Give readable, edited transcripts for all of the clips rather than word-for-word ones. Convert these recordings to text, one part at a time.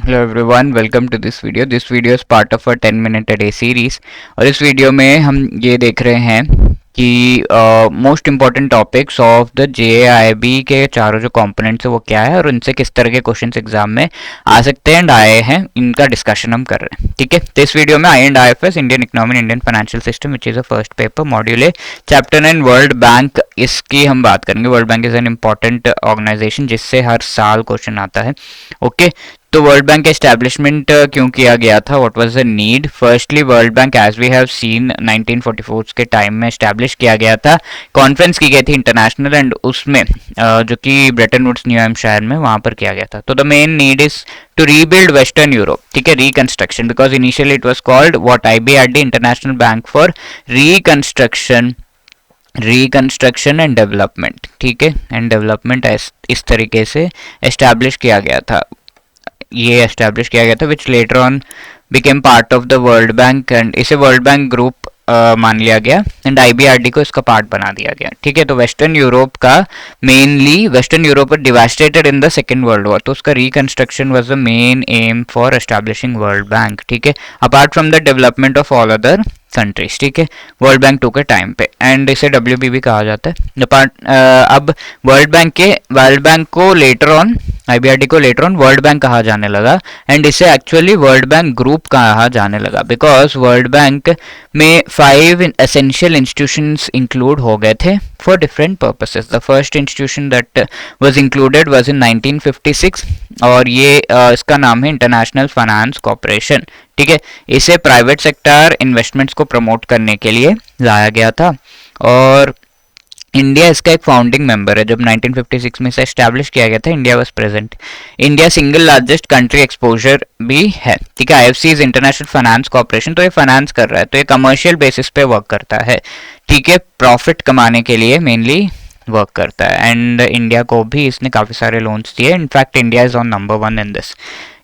Hello everyone, welcome to this video. This video is part of a 10-minute a day series और इस video में हम ये देख रहे हैं कि most important topics of the JIB के चारों जो कंपोनेंट्स है वो क्या है और उनसे किस तरह के क्वेश्चंस एग्जाम में आ सकते हैं एंड आए हैं, इनका डिस्कशन हम कर रहे हैं। ठीक है, तो इस वीडियो में IFS Indian economy Indian financial system which is a first paper module A chapter 9 world bank, इसकी हम बात करेंगे। World bank is an important organization जिससे हर साल क्वेश्चन आता है। ओके, तो वर्ल्ड बैंक का एस्टैब्लिशमेंट क्यों किया गया था, what was the need? Firstly world bank as we have seen 1944 के टाइम में एस्टैब्लिश किया गया था, कॉन्फ्रेंस की गई थी इंटरनेशनल एंड उसमें जो कि ब्रेटन वुड्स न्यू हैम्पशायर में वहां पर किया गया था। तो the main need is to rebuild western Europe, ठीक है, reconstruction, because initially it was called what IBRD international bank for reconstruction and development, ठीक है, एंड डेवलपमेंट इस तरीके से एस्टैब्लिश किया गया था, ये एस्टैब्लिश किया गया था, which later on became part of the World Bank and इसे वर्ल्ड बैंक ग्रुप मान लिया गया एंड IBRD को इसका पार्ट बना दिया गया। ठीक है, तो वेस्टर्न यूरोप का mainly western Europe devastated in the second world war, तो उसका reconstruction was the main M for establishing world bank. ठीक है, apart from the development of all other countries, ठीक है, वर्ल्ड बैंक 2 के टाइम पे, and इसे WB भी कहा जाता है। अब वर्ल्ड बैंक को लेटर ऑन IBRD को लेटर ऑन वर्ल्ड बैंक कहा जाने लगा एंड इसे एक्चुअली वर्ल्ड बैंक ग्रुप कहा जाने लगा, बिकॉज वर्ल्ड बैंक में 5 एसेंशियल इंस्टीट्यूशंस इंक्लूड हो गए थे for different purposes. The first institution that was included was in 1956 और ये इसका नाम है इंटरनेशनल फाइनेंस कॉर्पोरेशन। ठीक है, इसे प्राइवेट सेक्टर इन्वेस्टमेंट्स को प्रमोट करने के लिए लाया गया था और इंडिया इसका एक फाउंडिंग मेंबर है। जब 1956 में इसे एस्टैब्लिश किया गया था, India was present. India single largest country exposure भी है। ठीक है, IFC is international finance corporation, तो ये फाइनेंस कर रहा है, तो ये कमर्शियल बेसिस पे वर्क करता है। ठीक है, प्रॉफिट कमाने के लिए मेनली वर्क करता है एंड इंडिया को भी इसने काफ़ी सारे लोन्स दिए। In fact India is on number 1 in this.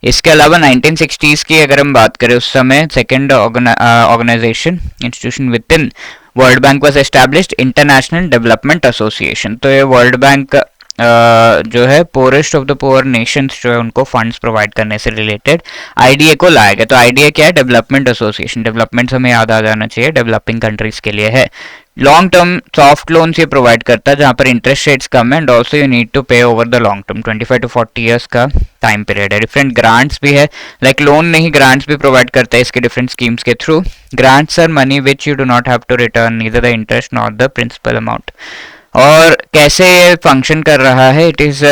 इसके अलावा 1960s की अगर हम बात करें, उस समय second organization institution within world bank was established, international development association. तो ये वर्ल्ड बैंक जो है poorest of the poor nations जो है उनको फंड्स प्रोवाइड करने से रिलेटेड IDA को लाया गया। तो IDA क्या है? Development association. डेवलपमेंट हमें याद आ जाना चाहिए, डेवलपिंग कंट्रीज के लिए है। लॉन्ग टर्म सॉफ्ट लोन्स ये प्रोवाइड करता है जहां पर इंटरेस्ट रेट्स कम है and also you need to pay over the long term, 25 to 40 years का टाइम पीरियड है। डिफरेंट ग्रांट्स भी है, लाइक लोन नहीं ग्रांट्स भी प्रोवाइड करता है इसके डिफरेंट स्कीम्स के through. Grants are money which you do not have to return neither the interest not the principal amount. और कैसे ये फंक्शन कर रहा है? It is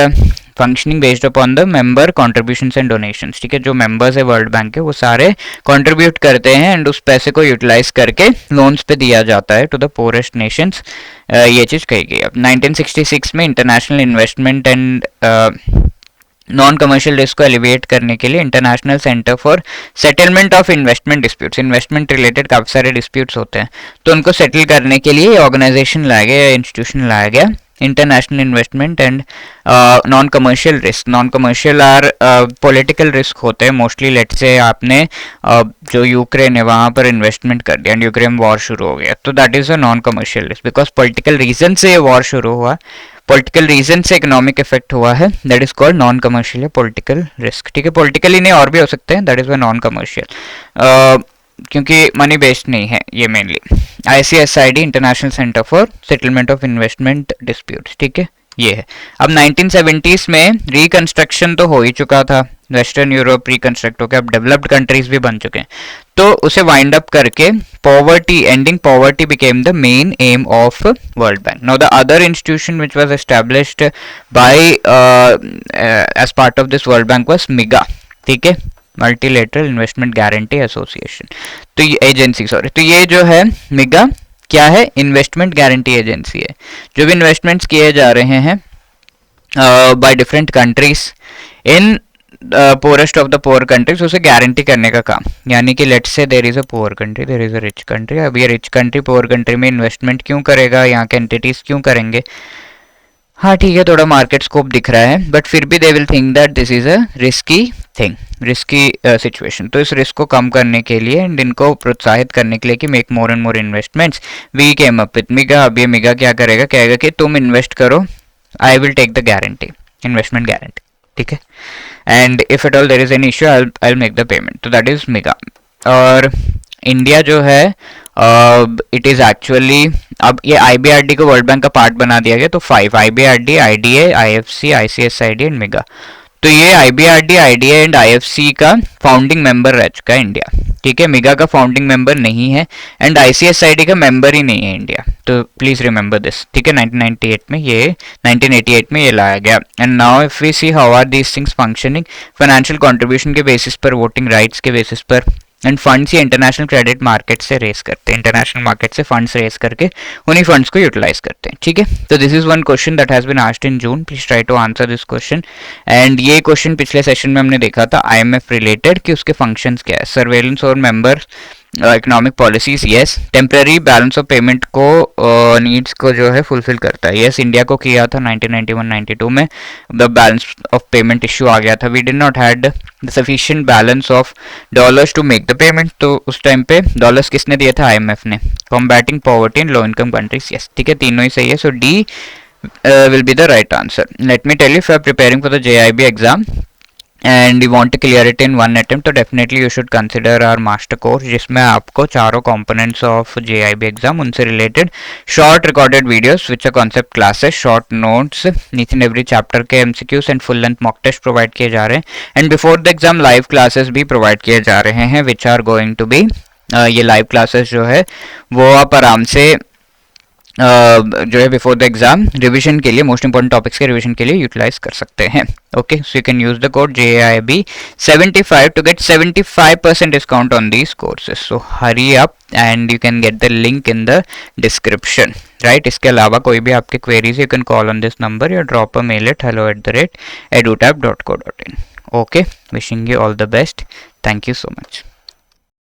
functioning based upon the member contributions and donations. ठीक है, जो मेंबर्स है वर्ल्ड बैंक के वो सारे कंट्रीब्यूट करते हैं एंड उस पैसे को यूटिलाइज करके लोन्स पे दिया जाता है टू द पोरेस्ट नेशंस। ये चीज कही गई। अब 1966 में international investment and non commercial risk को एलिवेट करने के लिए international centre for settlement of investment disputes, investment related काफी सारे डिस्प्यूट्स होते हैं तो उनको सेटल करने के लिए ऑर्गेनाइजेशन लाया गया, इंस्टीट्यूशन लाया गया, international investment and non commercial risk. Non commercial or political risk होते हैं मोस्टली। लेट्स से आपने जो यूक्रेन है वहां पर इन्वेस्टमेंट कर दिया एंड यूक्रेन वॉर शुरू हो गया, तो that is a non commercial risk, because political reason से ये वॉर शुरू हुआ, पॉलिटिकल रीजन से इकोनॉमिक इफेक्ट हुआ है, that is called non commercial या पॉलिटिकल रिस्क। ठीक है, पॉलिटिकली नहीं और भी हो सकते हैं, दैट इज नॉन कमर्शियल, क्योंकि मनी बेस्ड नहीं है ये mainly. ICSID international centre for settlement of investment disputes. ठीक है, ये है। अब 1970s में रिकंस्ट्रक्शन तो हो ही चुका था, वेस्टर्न यूरोप रिकंस्ट्रक्ट होकर अब डेवलप्ड कंट्रीज भी बन चुके हैं, तो उसे वाइंड अप करके poverty, ending poverty became the main aim of world bank. Now the other institution which was established by as part of this world bank was MIGA। ठीक है, मल्टीलेटरल इन्वेस्टमेंट गारंटी एसोसिएशन, तो ये agency, sorry, तो ये जो है MIGA क्या है? इन्वेस्टमेंट गारंटी एजेंसी है। जो भी इन्वेस्टमेंट्स किए जा रहे हैं by different countries in poorest of the poor countries, उसे गारंटी करने का काम। यानी कि let's say there is a poor country, there is a rich country. अब ये रिच कंट्री पुअर कंट्री में इन्वेस्टमेंट क्यों करेगा, यहाँ के एंटिटीज क्यों करेंगे? हाँ ठीक है, थोड़ा मार्केट स्कोप दिख रहा है, बट फिर भी they will think that this is a risky thing, risky situation. तो इस रिस्क को कम करने के लिए एंड इनको प्रोत्साहित करने के लिए कि make more and more investments, we came up with MIGA। अब ये MIGA क्या करेगा? कहेगा कि तुम इन्वेस्ट करो, I will take the guarantee, investment guarantee. ठीक है, and if at all there is any issue I will make the payment. तो दैट इज मेगा. और इंडिया जो है इट इज एक्चुअली, अब ये IBRD को वर्ल्ड बैंक का पार्ट बना दिया गया, तो 5 IBRD, IDA, IFC, ICSID and mega. तो ये IBRD, IDA एंड IFC का फाउंडिंग मेंबर रह चुका है इंडिया. ठीक है, मेगा का फाउंडिंग मेंबर नहीं है एंड ICSID का मेंबर ही नहीं है इंडिया. तो प्लीज रिमेंबर दिस. ठीक है, 1988 में ये लाया गया. And now if we see how are these things functioning, financial contribution के बेसिस पर, वोटिंग राइट्स के बेसिस पर, एंड फंड्स ये इंटरनेशनल क्रेडिट मार्केट से रेस करते हैं, इंटरनेशनल मार्केट से फंड्स रेस करके उन्हीं फंड्स को यूटिलाइज करते हैं. ठीक है, तो this is one question that has been asked in June. Please try to answer this question. And ये क्वेश्चन पिछले सेशन में हमने देखा था IMF रिलेटेड कि उसके फंक्शंस क्या है. सर्वेलेंस और member economic policies, yes. Temporary balance of payment को नीड्स को जो है फुलफिल करता है, यस. इंडिया को किया था 1991-92 में, the balance of payment issue आ गया था. We did not had the sufficient balance of dollars to make the payment. तो उस टाइम पे डॉलर्स किसने दिया था? IMF ने. Combating poverty in low income countries, yes. ठीक है, तीनों ही सही है. सो D will be the right answer. Let me tell you, if you are preparing for the JIB exam and you want to clear it in one attempt, तो definitely you should consider our master course, जिसमें आपको चारों components of JIB exam उनसे related short recorded videos which are concept classes, short notes, each and every chapter के MCQs and full length mock test provide किए जा रहे हैं. and before the exam live classes भी provide किए जा रहे हैं which are going to be ये live classes जो है वो आप आराम से जो है बिफोर द एग्जाम रिवीजन के लिए, मोस्ट इंपॉर्टेंट टॉपिक्स के रिवीजन के लिए यूटिलाइज कर सकते हैं. Okay, so you can use the code JIB75 to get 75% discount on these courses. So hurry up and you can get the link in the description, right. इसके अलावा कोई भी आपके queries you can call on this number या drop a mail at hello@edutap.co.in. Okay, wishing you all the best. Thank you so much.